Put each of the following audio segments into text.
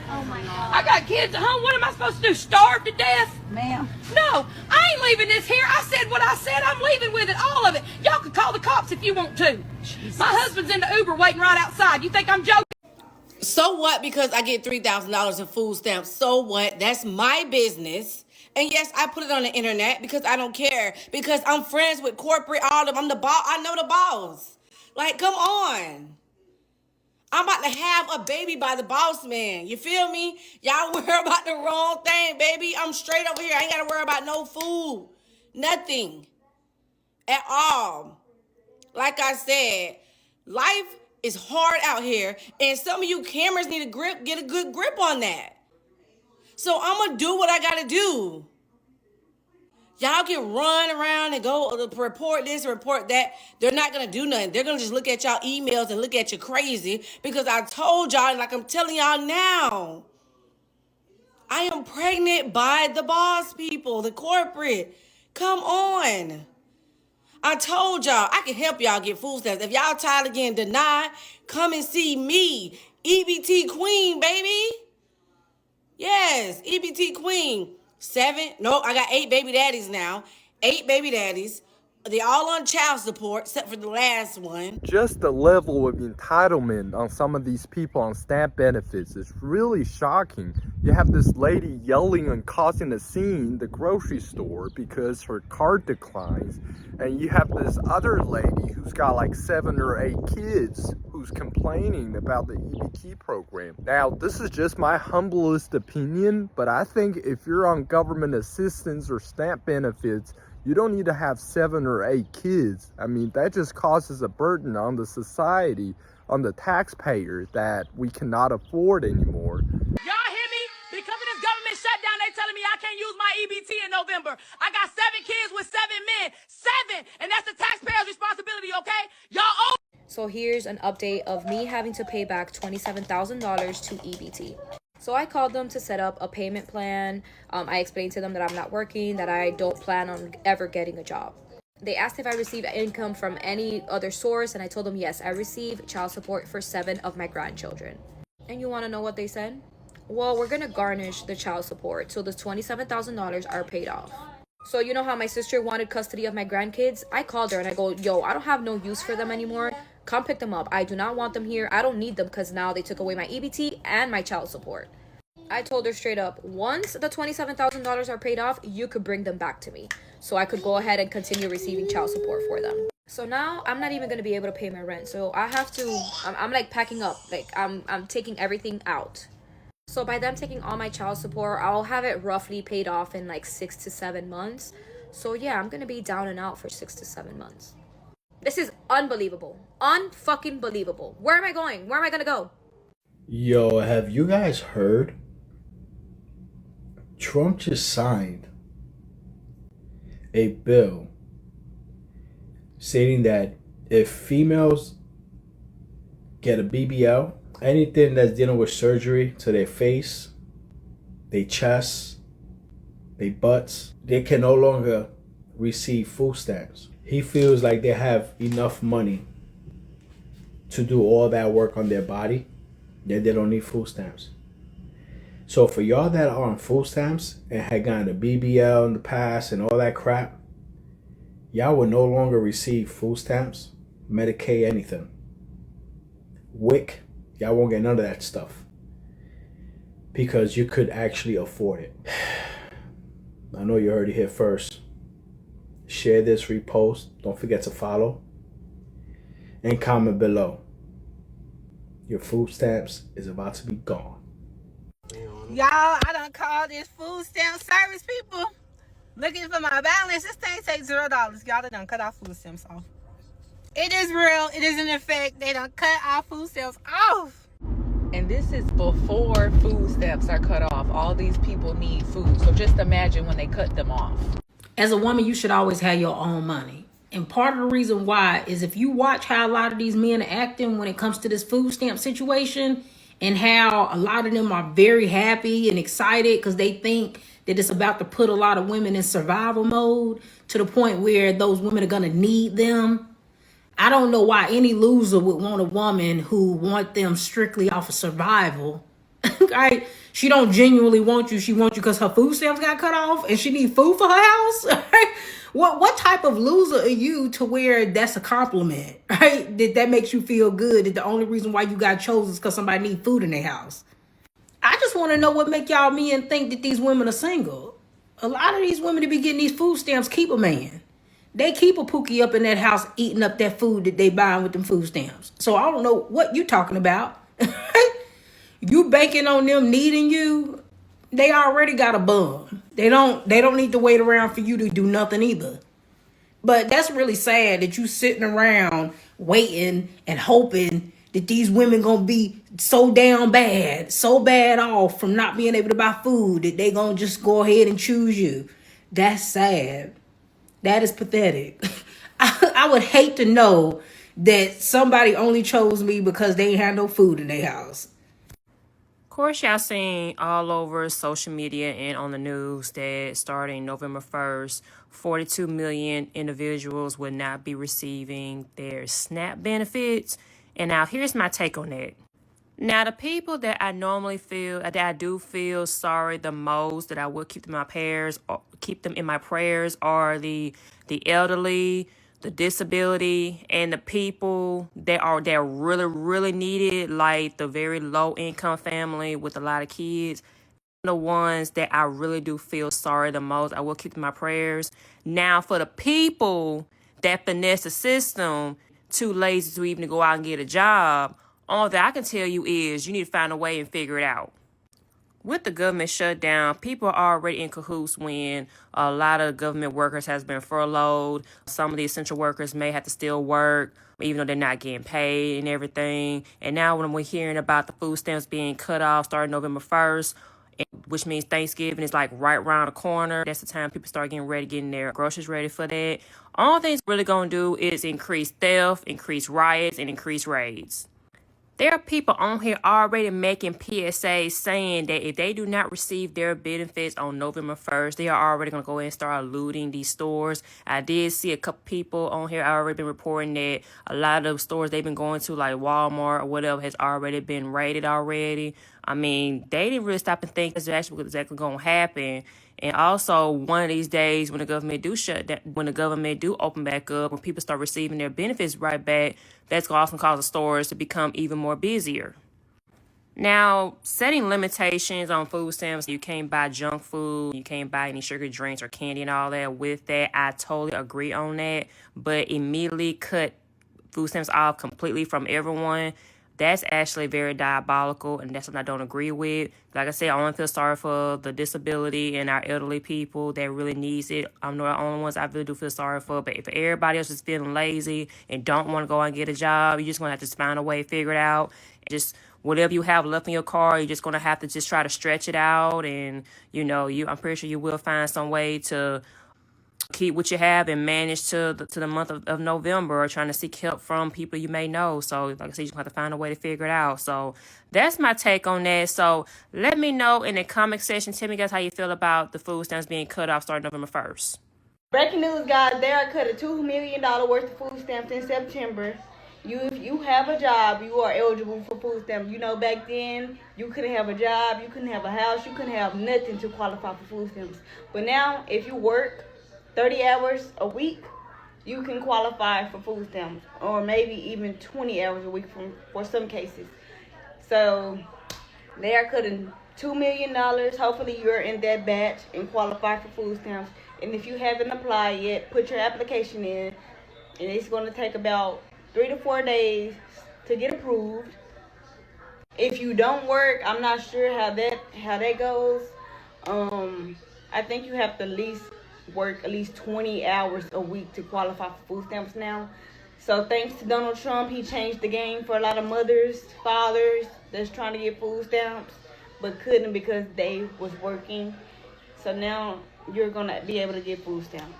Oh my God. I got kids at home. What am I supposed to do? Starve to death? Ma'am. No, I ain't leaving this here. I said what I said. I'm leaving with it, all of it. Y'all can call the cops if you want to. Jesus. My husband's in the Uber waiting right outside. You think I'm joking? So what? Because I get $3,000 in food stamps. So what? That's my business. And yes, I put it on the internet because I don't care. Because I'm friends with corporate, all of them. I'm the boss. I know the boss. Like, come on. I'm about to have a baby by the boss man. You feel me? Y'all worry about the wrong thing, baby. I'm straight over here. I ain't got to worry about no food. Nothing. At all. Like I said, life is hard out here. And some of you cameras need to get a good grip on that. So I'm going to do what I got to do. Y'all can run around and go report this, report that. They're not going to do nothing. They're going to just look at y'all emails and look at you crazy because I told y'all, like I'm telling y'all now, I am pregnant by the boss people, the corporate. Come on. I told y'all, I can help y'all get food stamps. If y'all tired of getting denied, come and see me. EBT queen, baby. Yes, EBT queen. I got 8 baby daddies now. 8 baby daddies. They all on child support, except for the last one. Just the level of entitlement on some of these people on SNAP benefits is really shocking. You have this lady yelling and causing a scene in the grocery store because her card declines. And you have this other lady who's got like 7 or 8 kids who's complaining about the EBT program. Now, this is just my humblest opinion, but I think if you're on government assistance or SNAP benefits, you don't need to have 7 or 8 kids. I mean, that just causes a burden on the society, on the taxpayer that we cannot afford anymore. Y'all hear me? Because of this government shutdown, they telling me I can't use my EBT in November. I got 7 kids with 7 men. 7! And that's the taxpayer's responsibility, okay? Y'all owe. So here's an update of me having to pay back $27,000 to EBT. So I called them to set up a payment plan. I explained to them that I'm not working, that I don't plan on ever getting a job. They asked if I receive income from any other source, and I told them yes, I receive child support for 7 of my grandchildren. And you want to know what they said? Well, we're going to garnish the child support so the $27,000 are paid off. So you know how my sister wanted custody of my grandkids? I called her and I go, yo, I don't have no use for them anymore. Come pick them up. I do not want them here. I don't need them because now they took away my EBT and my child support. I told her straight up, once the $27,000 are paid off, you could bring them back to me. So I could go ahead and continue receiving child support for them. So now I'm not even going to be able to pay my rent. So I have to, I'm like packing up. Like I'm taking everything out. So by them taking all my child support, I'll have it roughly paid off in like 6 to 7 months. So yeah, I'm going to be down and out for 6 to 7 months. This is unbelievable. Unfucking believable. Where am I going? Where am I going to go? Yo, have you guys heard? Trump just signed a bill stating that if females get a BBL, anything that's dealing with surgery to their face, their chest, their butts, they can no longer receive food stamps. He feels like they have enough money to do all that work on their body that they don't need food stamps. So for y'all that are on food stamps and had gotten a BBL in the past and all that crap, y'all will no longer receive food stamps, Medicaid, anything. WIC, y'all won't get none of that stuff because you could actually afford it. I know you heard it here first. Share this, repost. Don't forget to follow. And comment below. Your food stamps is about to be gone. Y'all, I done called this food stamp service people looking for my balance. This thing takes $0. Y'all, they done cut our food stamps off. It is real. It is in effect. They done cut our food stamps off. And this is before food stamps are cut off. All these people need food. So just imagine when they cut them off. As a woman, you should always have your own money. And part of the reason why is if you watch how a lot of these men are acting when it comes to this food stamp situation and how a lot of them are very happy and excited because they think that it's about to put a lot of women in survival mode to the point where those women are going to need them. I don't know why any loser would want a woman who want them strictly off of survival Right? She don't genuinely want you. She wants you because her food stamps got cut off and she need food for her house. Right? What type of loser are you to where that's a compliment? Right? That makes you feel good. That the only reason why you got chosen is because somebody need food in their house. I just want to know what make y'all men think that these women are single. A lot of these women that be getting these food stamps keep a man. They keep a Pookie up in that house eating up that food that they buying with them food stamps. So I don't know what you talking about. You banking on them needing you. They already got a bum. They don't need to wait around for you to do nothing either. But that's really sad that you sitting around waiting and hoping that these women gonna be so bad off from not being able to buy food that they gonna just go ahead and choose you. That's sad. That is pathetic. I would hate to know that somebody only chose me because they ain't had no food in their house. Of course, y'all seen all over social media and on the news that starting November 1st, 42 million individuals will not be receiving their SNAP benefits. And now here's my take on that. Now, the people that I normally feel, that I do feel sorry the most, that I will keep them in my prayers, are the elderly, the disability, and the people that really, really needed, like the very low income family with a lot of kids. The ones that I really do feel sorry the most, I will keep them in my prayers. Now, for the people that finesse the system, too lazy to even go out and get a job, all that I can tell you is you need to find a way and figure it out. With the government shutdown, people are already in cahoots when a lot of government workers has been furloughed. Some of the essential workers may have to still work, even though they're not getting paid and everything. And now when we're hearing about the food stamps being cut off starting November 1st, which means Thanksgiving is like right around the corner. That's the time people start getting their groceries ready for that. All things really gonna do is increase theft, increase riots, and increase raids. There are people on here already making PSAs saying that if they do not receive their benefits on November 1st, they are already going to go ahead and start looting these stores. I did see a couple people on here already been reporting that a lot of stores they've been going to, like Walmart or whatever, has already been raided already. I mean, they didn't really stop and think that's actually what's exactly going to happen. And also, one of these days, when the government do open back up, when people start receiving their benefits right back, that's going to often cause the stores to become even more busier. Now, setting limitations on food stamps, you can't buy junk food, you can't buy any sugar drinks or candy and all that. With that, I totally agree on that. But immediately cut food stamps off completely from everyone, that's actually very diabolical, and that's something I don't agree with. Like I said, I only feel sorry for the disability and our elderly people that really needs it. I'm not the only ones I really do feel sorry for, but if everybody else is feeling lazy and don't want to go out and get a job, you're just going to have to find a way to figure it out. Just whatever you have left in your car, you're just going to have to just try to stretch it out, and, I'm pretty sure you will find some way to keep what you have and manage to the month of November, or trying to seek help from people you may know. So like I said, you just have to find a way to figure it out. So that's my take on that. So let me know in the comment section. Tell me guys how you feel about the food stamps being cut off starting November 1st. Breaking news, guys. They are cutting $2 million worth of food stamps in September. If you have a job, you are eligible for food stamps. Back then, you couldn't have a job, you couldn't have a house, you couldn't have nothing to qualify for food stamps. But now, if you work 30 hours a week, you can qualify for food stamps, or maybe even 20 hours a week for some cases. So they are cutting $2 million. Hopefully you're in that batch and qualify for food stamps. And if you haven't applied yet, put your application in, and it's going to take about 3 to 4 days to get approved. If you don't work, I'm not sure how that goes. I think you have to work at least 20 hours a week to qualify for food stamps now. So thanks to Donald Trump, he changed the game for a lot of mothers, fathers that's trying to get food stamps but couldn't because they was working. So now you're going to be able to get food stamps.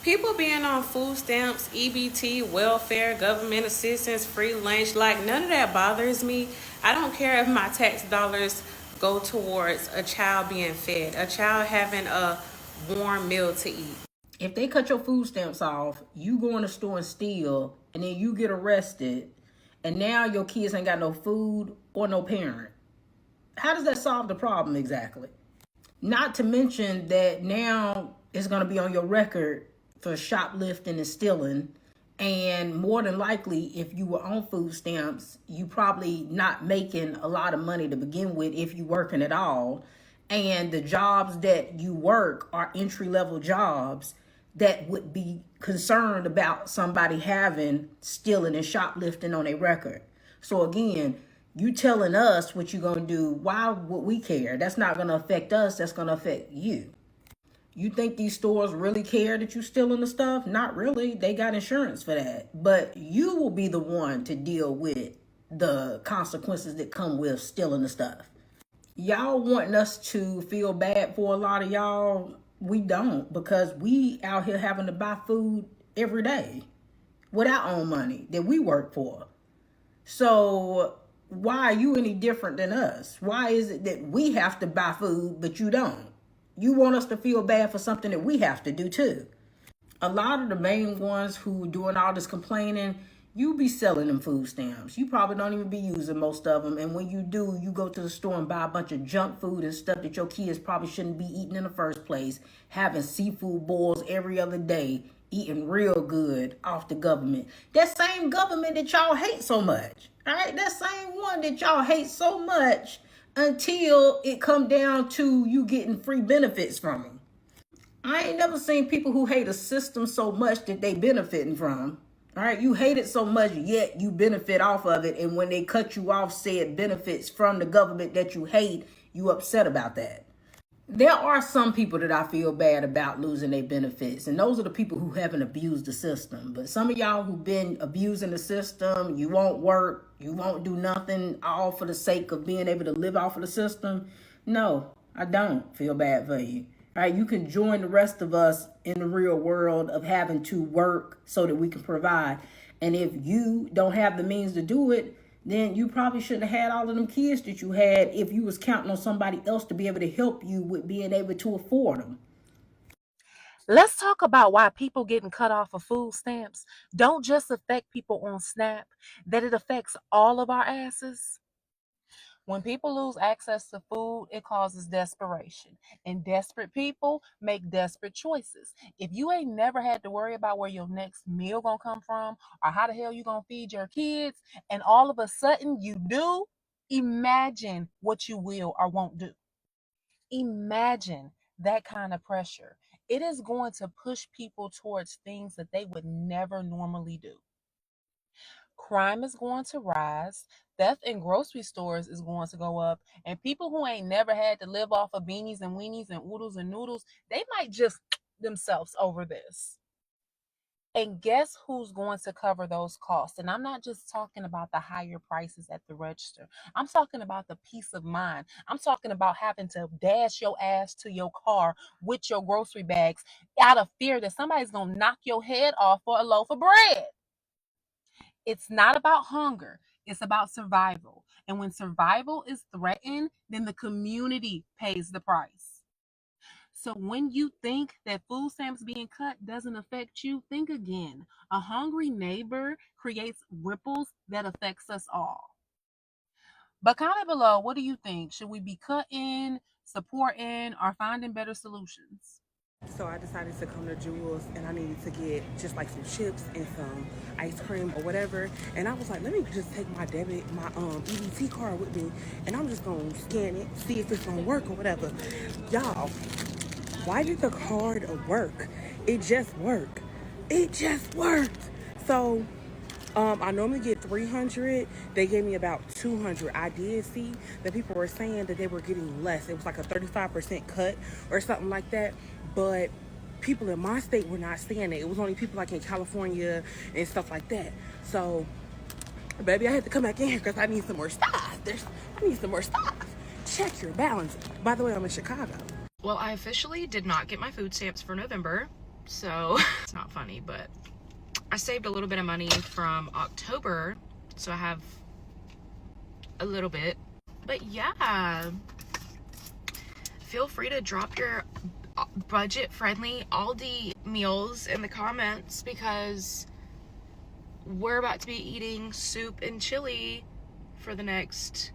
People being on food stamps, EBT, welfare, government assistance, free lunch, like none of that bothers me. I don't care if my tax dollars go towards a child being fed, a child having a warm meal to eat. If they cut your food stamps off, you go in the store and steal, and then you get arrested, and now your kids ain't got no food or no parent. How does that solve the problem exactly? Not to mention that now it's going to be on your record for shoplifting and stealing. And more than likely, if you were on food stamps, you probably not making a lot of money to begin with if you working at all. And the jobs that you work are entry-level jobs that would be concerned about somebody having stealing and shoplifting on a record. So again, you telling us what you're going to do, why would we care? That's not going to affect us. That's going to affect you. You think these stores really care that you stealing the stuff? Not really. They got insurance for that. But you will be the one to deal with the consequences that come with stealing the stuff. Y'all wanting us to feel bad for a lot of y'all. We don't, because we out here having to buy food every day with our own money that we work for. So why are you any different than us? Why is it that we have to buy food, but you don't? You want us to feel bad for something that we have to do too. A lot of the main ones who doing all this complaining, you be selling them food stamps. You probably don't even be using most of them. And when you do, you go to the store and buy a bunch of junk food and stuff that your kids probably shouldn't be eating in the first place. Having seafood boils every other day, eating real good off the government. That same government that y'all hate so much. All right, that same one that y'all hate so much until it come down to you getting free benefits from them. I ain't never seen people who hate a system so much that they benefiting from. All right, you hate it so much, yet you benefit off of it. And when they cut you off said benefits from the government that you hate, you upset about that. There are some people that I feel bad about losing their benefits, and those are the people who haven't abused the system. But some of y'all who've been abusing the system, you won't work, you won't do nothing, all for the sake of being able to live off of the system. No, I don't feel bad for you. All right, you can join the rest of us in the real world of having to work so that we can provide. And if you don't have the means to do it, then you probably shouldn't have had all of them kids that you had if you was counting on somebody else to be able to help you with being able to afford them. Let's talk about why people getting cut off of food stamps don't just affect people on SNAP, that it affects all of our asses. When people lose access to food, it causes desperation. And desperate people make desperate choices. If you ain't never had to worry about where your next meal gonna come from or how the hell you gonna feed your kids, and all of a sudden you do, imagine what you will or won't do. Imagine that kind of pressure. It is going to push people towards things that they would never normally do. Crime is going to rise, theft in grocery stores is going to go up, and people who ain't never had to live off of beanies and weenies and oodles and noodles, they might just themselves over this. And guess who's going to cover those costs? And I'm not just talking about the higher prices at the register. I'm talking about the peace of mind. I'm talking about having to dash your ass to your car with your grocery bags out of fear that somebody's going to knock your head off for a loaf of bread. It's not about hunger. It's about survival. And when survival is threatened, then the community pays the price. So when you think that food stamps being cut doesn't affect you, think again. A hungry neighbor creates ripples that affects us all. But comment below, what do you think? Should we be cutting, supporting, or finding better solutions? So I decided to come to Jewel's, and I needed to get just like some chips and some ice cream or whatever. And I was like, let me just take my EBT card with me, and I'm just gonna scan it, see if it's gonna work or whatever. Y'all, why did the card work? It just worked. It just worked. So I normally get 300. They gave me about 200. I did see that people were saying that they were getting less. It was like a 35% cut or something like that. But people in my state were not saying it. It was only people like in California and stuff like that. So, baby, I had to come back in here because I need some more stuff. I need some more stuff. Check your balance. By the way, I'm in Chicago. Well, I officially did not get my food stamps for November, so it's not funny, but I saved a little bit of money from October, so I have a little bit. But yeah, feel free to drop your budget-friendly Aldi meals in the comments, because we're about to be eating soup and chili for the next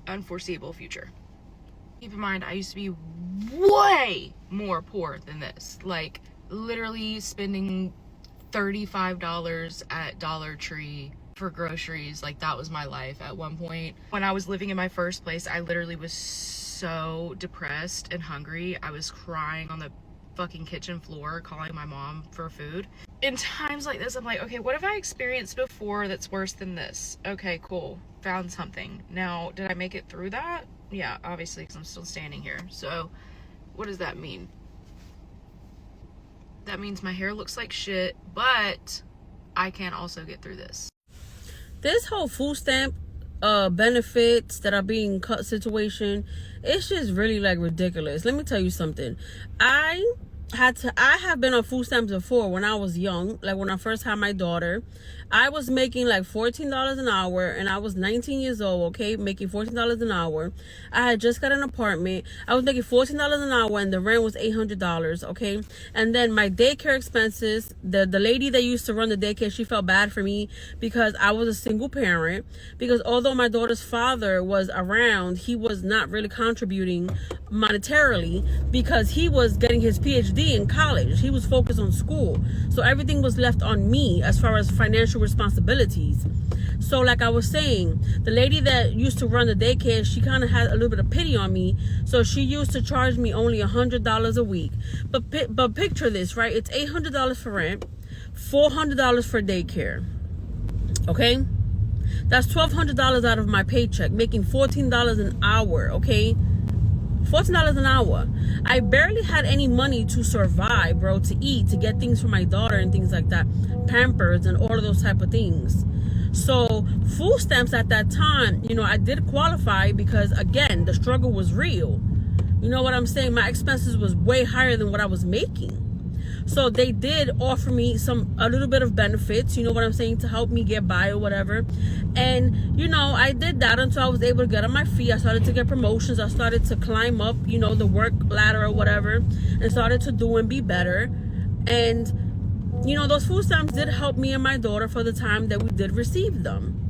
unforeseeable future. Keep in mind, I used to be way more poor than this. Like, literally spending $35 at Dollar Tree for groceries. Like, that was my life at one point. When I was living in my first place, I literally was so depressed and hungry. I was crying on the fucking kitchen floor, calling my mom for food. In times like this, I'm like, okay, what have I experienced before that's worse than this? Okay, cool. Found something. Now, did I make it through that? Yeah, obviously, because I'm still standing here. So, what does that mean? That means my hair looks like shit, but I can also get through this. This whole food stamp benefits that are being cut situation, it's just really like ridiculous. Let me tell you something. I have been on food stamps before when I was young. Like, when I first had my daughter, I was making like $14 an hour, and I was 19 years old, okay, making $14 an hour. I had just got an apartment. I was making $14 an hour, and the rent was $800, okay. And then my daycare expenses, the lady that used to run the daycare, she felt bad for me because I was a single parent, because although my daughter's father was around, he was not really contributing monetarily because he was getting his PhD in college. He was focused on school, so everything was left on me as far as financial responsibilities. So like I was saying, the lady that used to run the daycare, she kind of had a little bit of pity on me, so she used to charge me only $100 a week. But picture this, right? It's $800 for rent, $400 for daycare, okay? That's $1,200 out of my paycheck, making $14 an hour, okay? $14 an hour. I barely had any money to survive, bro, to eat, to get things for my daughter and things like that, Pampers and all of those type of things. So food stamps at that time, you know, I did qualify because, again, the struggle was real. You know what I'm saying? My expenses was way higher than what I was making. So they did offer me a little bit of benefits, you know what I'm saying, to help me get by or whatever. And, you know, I did that until I was able to get on my feet. I started to get promotions. I started to climb up, you know, the work ladder or whatever, and started to do and be better. And, you know, those food stamps did help me and my daughter for the time that we did receive them.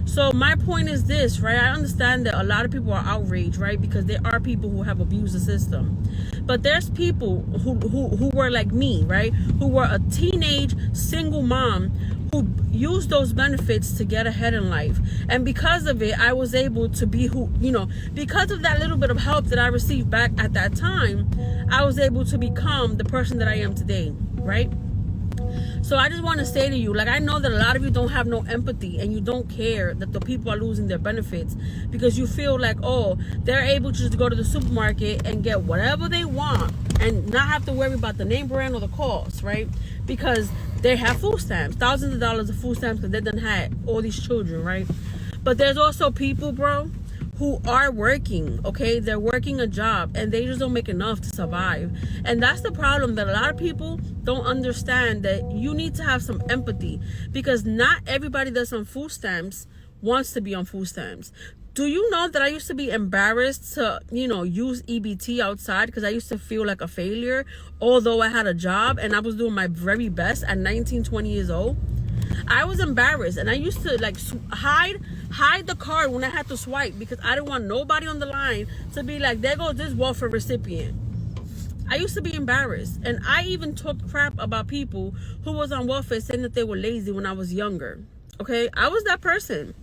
So my point is this, right? I understand that a lot of people are outraged, right? Because there are people who have abused the system. But there's people who were like me, right? Who were a teenage single mom who used those benefits to get ahead in life. And because of it, I was able to be who, you know, because of that little bit of help that I received back at that time, I was able to become the person that I am today, right? So I just want to say to you, like, I know that a lot of you don't have no empathy and you don't care that the people are losing their benefits because you feel like, oh, they're able to just go to the supermarket and get whatever they want and not have to worry about the name brand or the cost, right? Because they have food stamps, thousands of dollars of food stamps because they done had all these children, right? But there's also people, bro, who are working, okay? They're working a job and they just don't make enough to survive. And that's the problem, that a lot of people don't understand, that you need to have some empathy because not everybody that's on food stamps wants to be on food stamps. Do you know that I used to be embarrassed to, you know, use EBT outside because I used to feel like a failure, although I had a job and I was doing my very best at 19, 20 years old? I was embarrassed and I used to like hide the card when I had to swipe because I didn't want nobody on the line to be like, there goes this welfare recipient. I used to be embarrassed, and I even talked crap about people who was on welfare saying that they were lazy when I was younger. Okay, I was that person.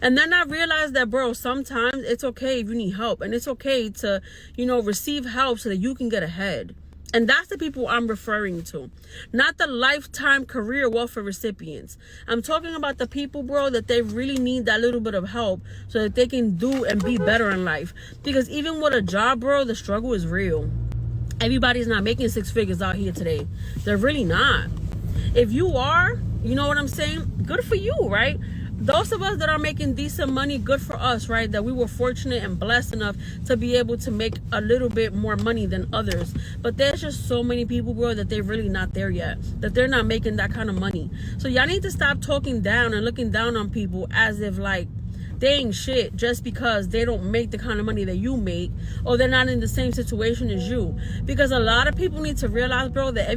And then I realized that, bro, sometimes it's okay if you need help, and it's okay to, you know, receive help so that you can get ahead. And that's the people I'm referring to, not the lifetime career welfare recipients. I'm talking about the people, bro, that they really need that little bit of help so that they can do and be better in life. Because even with a job, bro, the struggle is real. Everybody's not making six figures out here today. They're really not. If you are, you know what I'm saying? Good for you, right? Those of us that are making decent money, good for us, right? That we were fortunate and blessed enough to be able to make a little bit more money than others. But there's just so many people, bro, that they're really not there yet. That they're not making that kind of money. So y'all need to stop talking down and looking down on people as if like they ain't shit just because they don't make the kind of money that you make, or they're not in the same situation as you. Because a lot of people need to realize, bro, that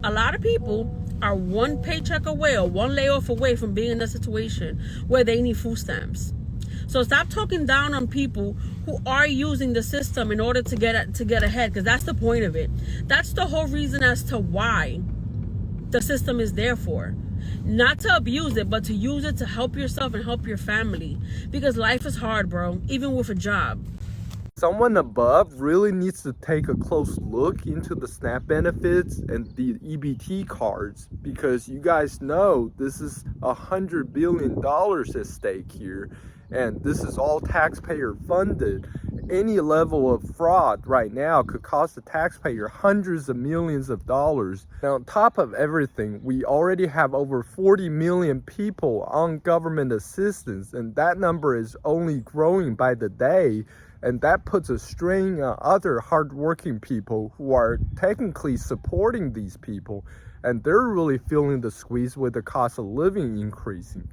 a lot of people are one paycheck away or one layoff away from being in a situation where they need food stamps. So stop talking down on people who are using the system in order to get ahead, because that's the point of it. That's the whole reason as to why the system is there for. Not to abuse it, but to use it to help yourself and help your family. Because life is hard, bro, even with a job. Someone above really needs to take a close look into the SNAP benefits and the EBT cards, because you guys know this is $100 billion at stake here, and this is all taxpayer funded. Any level of fraud right now could cost the taxpayer hundreds of millions of dollars. Now, on top of everything, we already have over 40 million people on government assistance, and that number is only growing by the day. And that puts a strain on other hardworking people who are technically supporting these people. And they're really feeling the squeeze with the cost of living increasing.